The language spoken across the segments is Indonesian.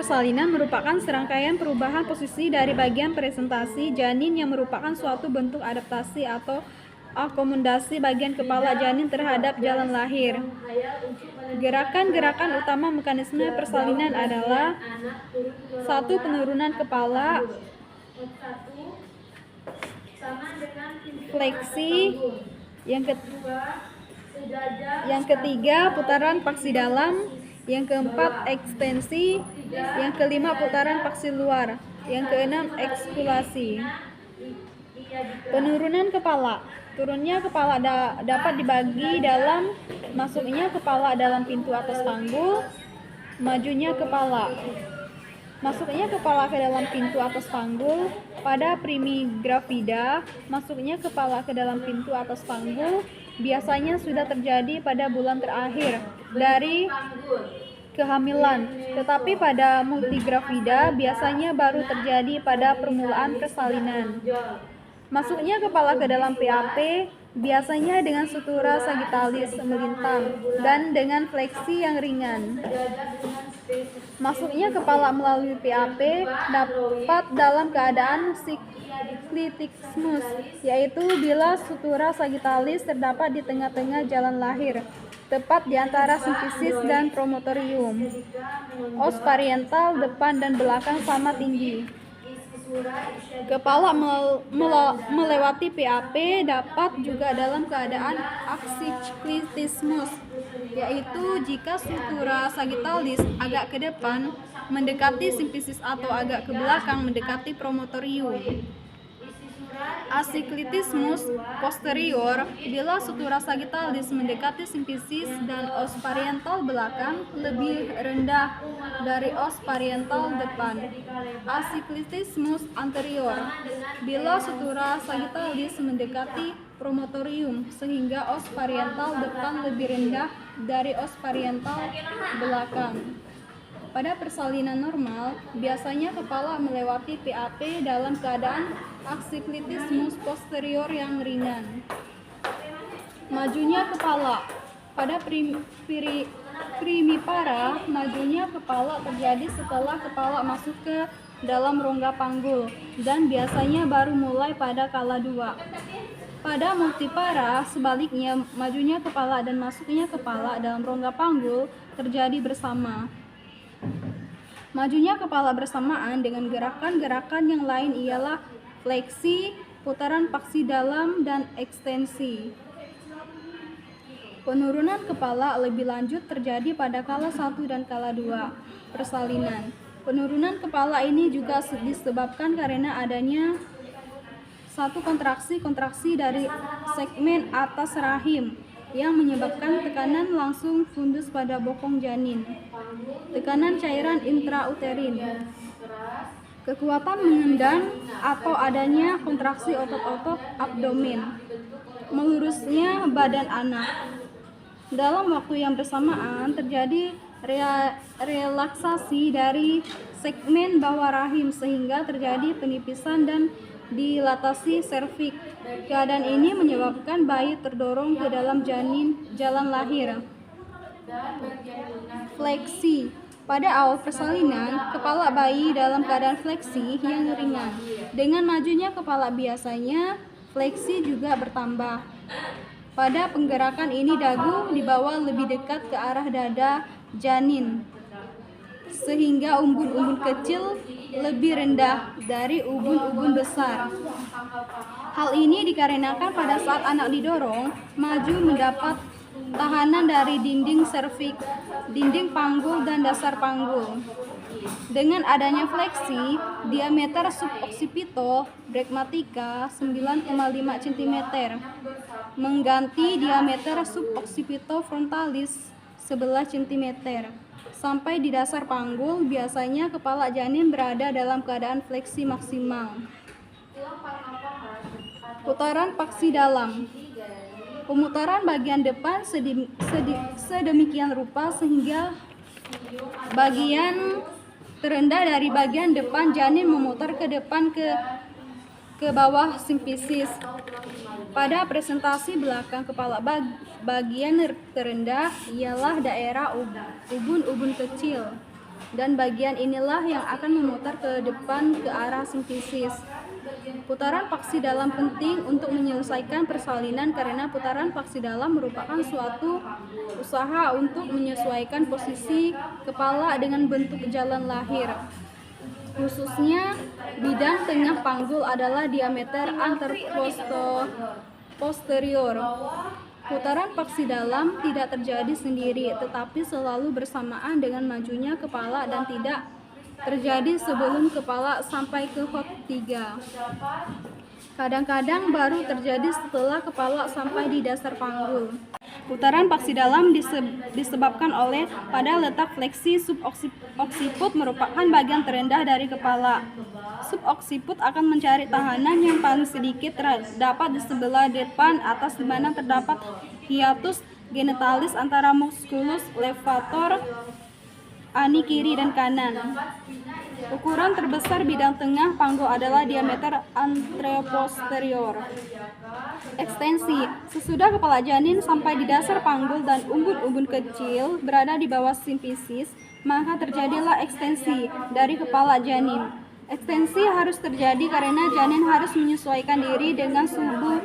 persalinan merupakan serangkaian perubahan posisi dari bagian presentasi janin yang merupakan suatu bentuk adaptasi atau akomodasi bagian kepala janin terhadap jalan lahir. Gerakan-gerakan utama mekanisme persalinan adalah: 1. Penurunan kepala, fleksi. Yang ketiga, putaran paksi dalam. Yang keempat, ekstensi. Yang kelima, putaran paksi luar. Yang keenam, ekskulasi. Penurunan kepala. Turunnya kepala dapat dibagi dalam masuknya kepala dalam pintu atas panggul, majunya kepala. Masuknya kepala ke dalam pintu atas panggul. Pada primigravida, masuknya kepala ke dalam pintu atas panggul biasanya sudah terjadi pada bulan terakhir dari kehamilan, tetapi pada multigravida biasanya baru terjadi pada permulaan persalinan. Masuknya kepala ke dalam PAP biasanya dengan sutura sagittalis melintang dan dengan fleksi yang ringan. Masuknya kepala melalui PAP dapat dalam keadaan siklitismus, yaitu bila sutura sagittalis terdapat di tengah-tengah jalan lahir, tepat di antara simfisis dan promotorium. Os pariental depan dan belakang sama tinggi. Kepala melewati PAP dapat juga dalam keadaan aksiklitismus, yaitu jika sutura sagittalis agak ke depan mendekati simfisis atau agak ke belakang mendekati promotorium. Asiklitismus posterior, bila sutura sagittalis mendekati simfisis dan os pariental belakang lebih rendah dari os pariental depan. Asiklitismus anterior, bila sutura sagittalis mendekati promotorium sehingga os pariental depan lebih rendah dari os pariental belakang. Pada persalinan normal, biasanya kepala melewati PAP dalam keadaan aksiklitismus posterior yang ringan. Majunya kepala. Pada primipara, majunya kepala terjadi setelah kepala masuk ke dalam rongga panggul dan biasanya baru mulai pada kala 2. Pada multipara, sebaliknya, majunya kepala dan masuknya kepala dalam rongga panggul terjadi bersama. Majunya kepala bersamaan dengan gerakan-gerakan yang lain ialah fleksi, putaran paksi dalam, dan ekstensi. Penurunan kepala lebih lanjut terjadi pada kala 1 dan kala 2 persalinan. Penurunan kepala ini juga disebabkan karena adanya satu kontraksi dari segmen atas rahim yang menyebabkan tekanan langsung fundus pada bokong janin, tekanan cairan intrauterin, kekuatan mengendang atau adanya kontraksi otot-otot abdomen, melurusnya badan anak. Dalam waktu yang bersamaan terjadi relaksasi dari segmen bawah rahim sehingga terjadi penipisan dan dilatasi serviks. Keadaan ini menyebabkan bayi terdorong ke dalam jalan lahir. Fleksi. Pada awal persalinan, kepala bayi dalam keadaan fleksi yang ringan. Dengan majunya kepala biasanya, fleksi juga bertambah. Pada penggerakan ini dagu dibawa lebih dekat ke arah dada janin, sehingga umbun-umbun kecil lebih rendah dari umbun-umbun besar. Hal ini dikarenakan pada saat anak didorong, maju mendapat tahanan dari dinding serviks, dinding panggul, dan dasar panggul. Dengan adanya fleksi, diameter suboccipito bregmatica 9,5 cm mengganti diameter suboccipito frontalis 11 cm. Sampai di dasar panggul, biasanya kepala janin berada dalam keadaan fleksi maksimal. Putaran paksi dalam. Pemutaran bagian depan sedemikian rupa sehingga bagian terendah dari bagian depan janin memutar ke depan ke bawah simfisis. Pada presentasi belakang kepala, bagian terendah ialah daerah ubun-ubun kecil. dan bagian inilah yang akan memutar ke depan ke arah simfisis. Putaran paksi dalam penting untuk menyelesaikan persalinan karena putaran paksi dalam merupakan suatu usaha untuk menyesuaikan posisi kepala dengan bentuk jalan lahir. Khususnya bidang tengah panggul adalah diameter anter-posterior. Putaran paksi dalam tidak terjadi sendiri, tetapi selalu bersamaan dengan majunya kepala dan tidak terjadi sebelum kepala sampai ke hot 3. Kadang-kadang baru terjadi setelah kepala sampai di dasar panggul. Putaran paksi dalam disebabkan oleh pada letak fleksi suboksiput merupakan bagian terendah dari kepala. Suboksiput akan mencari tahanan yang paling sedikit terdapat di sebelah depan atas di mana terdapat hiatus genitalis antara musculus levator ani kiri dan kanan. Ukuran terbesar bidang tengah panggul adalah diameter anteroposterior. Ekstensi: sesudah kepala janin sampai di dasar panggul dan umbun-umbun kecil berada di bawah simfisis, maka terjadilah ekstensi dari kepala janin. Ekstensi harus terjadi karena janin harus menyesuaikan diri dengan suhu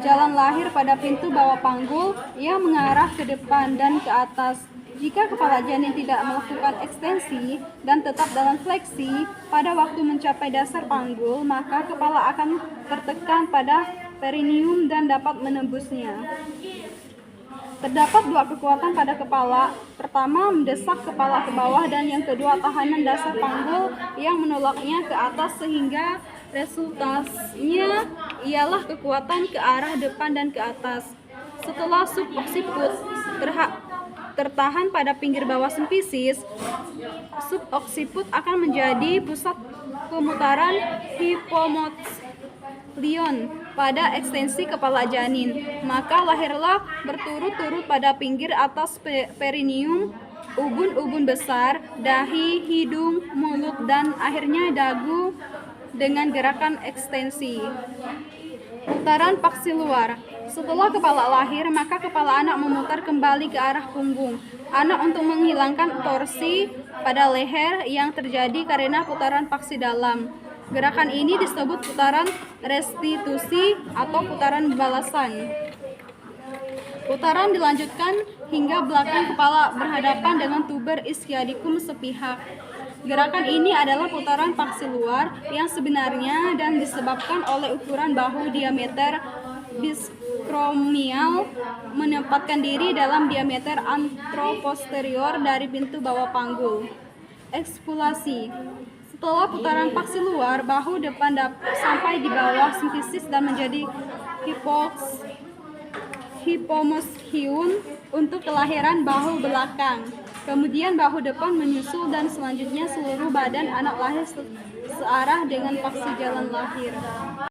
jalan lahir pada pintu bawah panggul yang mengarah ke depan dan ke atas. Jika kepala janin tidak melakukan ekstensi dan tetap dalam fleksi pada waktu mencapai dasar panggul, maka kepala akan tertekan pada perineum dan dapat menembusnya. Terdapat dua kekuatan pada kepala. Pertama, mendesak kepala ke bawah, dan yang kedua, tahanan dasar panggul yang menolaknya ke atas, sehingga resultasnya ialah kekuatan ke arah depan dan ke atas. Setelah suboksiput tertahan pada pinggir bawah simfisis, suboksiput akan menjadi pusat pemutaran hipomotlion pada ekstensi kepala janin. Maka lahirlah berturut-turut pada pinggir atas perineum, ubun-ubun besar, dahi, hidung, mulut, dan akhirnya dagu dengan gerakan ekstensi. Putaran paksi luar. Setelah kepala lahir, maka kepala anak memutar kembali ke arah punggung anak untuk menghilangkan torsi pada leher yang terjadi karena putaran paksi dalam. Gerakan ini disebut putaran restitusi atau putaran balasan. Putaran dilanjutkan hingga belakang kepala berhadapan dengan tuber ischiadicum sepihak. Gerakan ini adalah putaran paksi luar yang sebenarnya dan disebabkan oleh ukuran bahu diameter biskromial menempatkan diri dalam diameter anteroposterior dari pintu bawah panggul. Ekspulasi: setelah putaran paksi luar, bahu depan sampai di bawah simfisis dan menjadi hipomoschium untuk kelahiran bahu belakang. Kemudian bahu depan menyusul dan selanjutnya seluruh badan anak lahir searah dengan paksi jalan lahir.